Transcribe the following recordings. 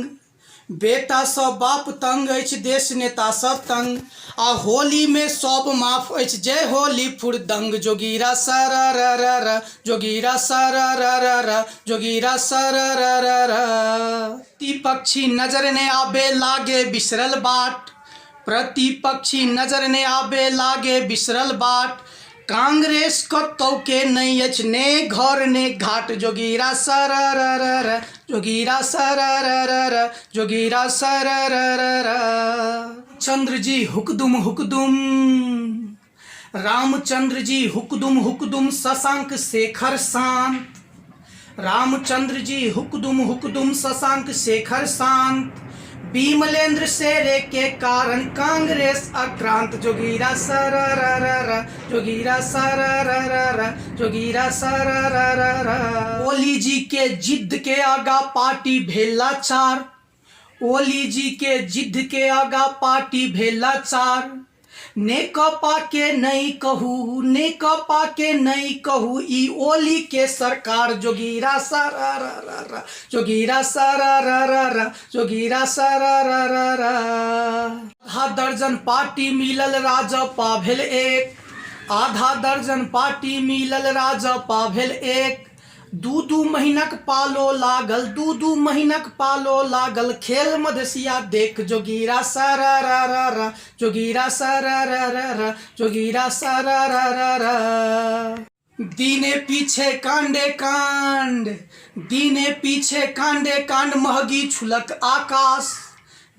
तंग, बेटा सब बाप तंग अछि, देश नेता सब तंग, आ होली में सब माफ अछि, जय होली फुरदंग। जोगीरा सरररर, जोगीरा सरररर, जोगीरा सरररर। प्रतिपक्षी नजर ने आबे लागे बिसरल बाट, प्रतिपक्षी नजर ने आबे लागे बिसरल बाट, कांग्रेस कतौ के नहीं अछि ने घर ने घाट। जोगीरा सरररर, जोगीरा सरररर, जोगीरा सरररर। चंद्र जी हुकदुम हुकदुम, रामचंद्र जी हुकदुम हुकदुम, शशांक शेखर शांत, रामचंद्र जी हुकदुम हुकदुम, शशांक शेखर शांत, विमलेंद्र शेरे के कारण कांग्रेस आक्रांत। जोगीरा सरररर, जोगीरा सरररर, जोगीरा सरररर। ओली जी के जिद के आगा पार्टी भेला चार, ओली जी के जिद के आगा पार्टी भेला चार, नेकपा के नहीं कहू, नेकपा के नहीं कहू, ई ओली के सरकार। जोगीरा सरररर, जोगीरा सरररर, जोगीरा सरररर। आधा दर्जन पार्टी मिलल राजपा भेल एक, आधा दर्जन पार्टी मिलल राजपा भेल एक, दू दू महीनक पालो लागल, दू दू महीनक पालो लागल, खेल मधेसिया देख। जोगीरा सरररर, जोगीरा सरररर, जोगीरा सरररर। दीने पीछे कांडे कांड, दीने पीछे कांडे कांड, महगी छुलक आकाश,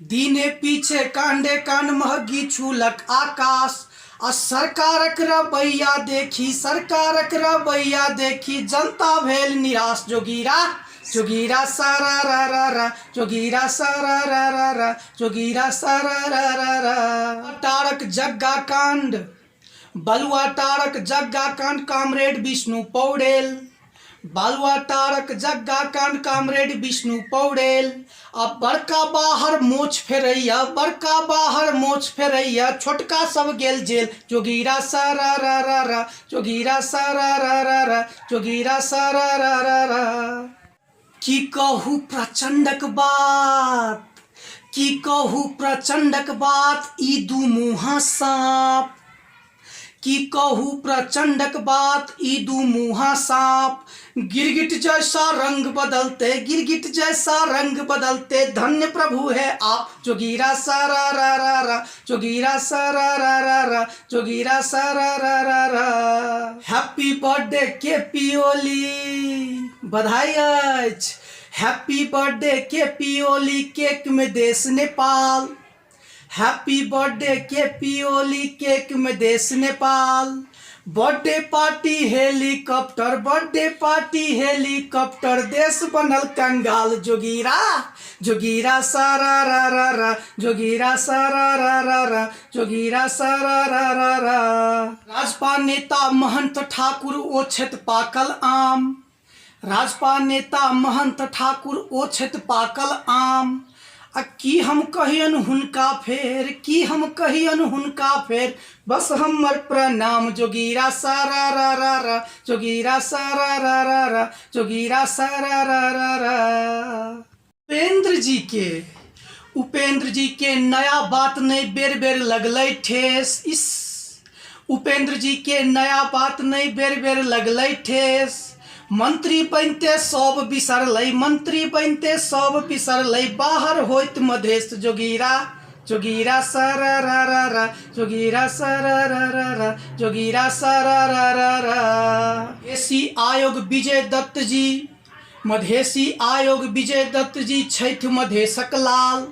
दीने पीछे कांडे कांड, महगी छुलक आकाश, आ सरकारक रवैया देखी, सरकारक रवैया देखी, जनता भेल निराश। जोगीरा, जोगीरा सरररर, जोगीरा सरररर, जोगीरा सरररर। टारक जग्गा कांड, बलुआ टारक जग्गा कांड, कामरेड विष्णु पौडेल, बलुआ टारक जग्गा कांड, कामरेड विष्णु पौडेल। अब बड़का बाहर मोछ फेरैया, बड़का बाहर मोछ फेरैया, छोटका सब गेल जेल। जोगीरा सरररर, जोगीरा सरररर, जोगीरा सरररर। की कहू प्रचंडक बात, की कहू प्रचंडक बात, ई दू मुँहा सांप, की कहू प्रचंडक बात, ई दू मुँहा सांप। गिरगिट जैसा रंग बदलते, गिरगिट जैसा रंग बदलते, धन्य प्रभु है आप। जोगीरा सरररर, जोगीरा सरररर, जोगीरा सरररर। हैप्पी बर्थडे केपी ओली, बधाई अछि। Happy birthday KP Oli, cake में देश Nepal, happy birthday KP Oli, cake में देश Nepal. Birthday party helicopter, birthday party helicopter, देश बनल कंगाल। जोगीरा, जोगीरा सरररर, जोगीरा सरररर, जोगीरा सरररर। राजपा नेता महंत ठाकुर ओछैत पाकल आम, राजपा नेता महंत ठाकुर ओछैत पाकल आम, आ की हम कहियन हुनका फेर, की हम कहियन हुनका फेर, बस हमर प्रणाम। जोगीरा सरररर, जोगीरा सरररर, जोगीरा सरररर। उपेंद्र जी के नया बात नहीं बेर बेर लगलै ठेस, इस उपेंद्र जी के नया बात नहीं बेर बेर लगलै ठेस। मंत्री बनते सब बिसरलै, मंत्री बनते सब बिसरलै, बाहर होइत मधेश। जोगीरा, जोगीरा सरररर, जोगीरा सरररर, जोगीरा सरररर। मधेसी आयोग विजय दत्त जी, मधेसी आयोग विजय दत्त जी छथि मधेशक लाल,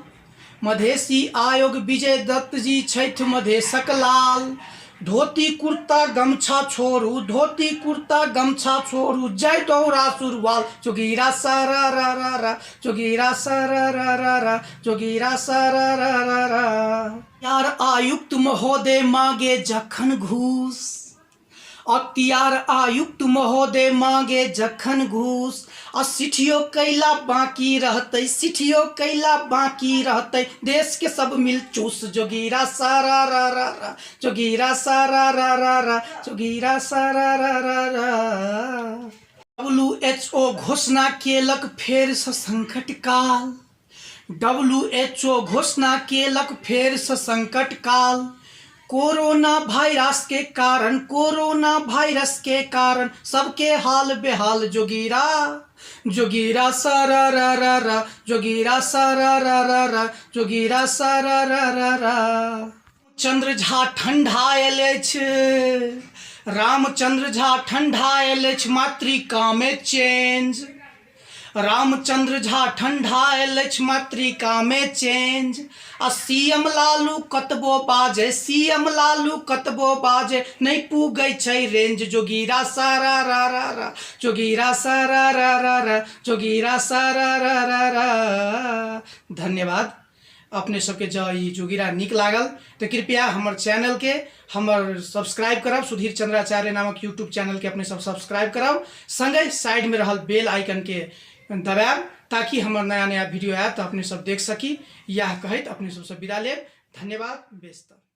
मधेसी आयोग विजय दत्त जी छथि मधेशक लाल। धोती कुर्ता गमछा छोड़ू, धोती कुर्ता गमछा छोड़ू, जय दौरा सुरवाल। जोगीरा सरररर, जोगीरा सरररर, जोगीरा सरररर। यार आयुक्त महोदय मांगे जखन घूस, अख्तियार आयुक्त महोदय मांगे जखन घूस, आ सिठियो कैला बाकी रहते, सिठियो कैला बाकी रहते, देश के सब मिल चूस जोगीरा सारा रा रा रा, जोगीरा सारा रा रा रा, जोगीरा सारा रा रा रा। WHO घोषणा केलक फेर सँ संकट काल, WHO घोषणा केलक फेर सँ संकट काल, कोरोना वायरस के कारण, कोरोना वायरस के कारण सबके हाल बेहाल जोगीरा, जोगीरा सारा रा रा रा, जोगीरा सारा रा रा रा, जोगीरा सारा रा रा रा। चंद्र झा ठंढायल अछि, रामचंद्र झा ठंढायल अछि, मातृका में चेंज, रामचंद्र झा ठंढायल अछि, मातृका में चेंज। आ CM लालू कतबो बाजे, CM लालू कतबो बाजे, नहीं पूगै छै रेंज, जोगीरा सारा रा रा रा, जोगीरा सारा रा रा रा, जोगीरा सारा रा रा रा। धन्यवाद। अपने सबके जँ ई जोगीरा नीक लागल तो कृपया हमर चैनल के हमर सब्सक्राइब करब, सुधीर चंद्राचार्य नामक यूट्यूब चैनल के अपने सब सब्सक्राइब करब, संगे साइड में रहल बेल आइकन के दबाएब ताकि हमर नया नया वीडियो आयत तो अपने सब देख सकी। यह कहैत अपने सबसे विदा लेब। धन्यवाद। बेशतर।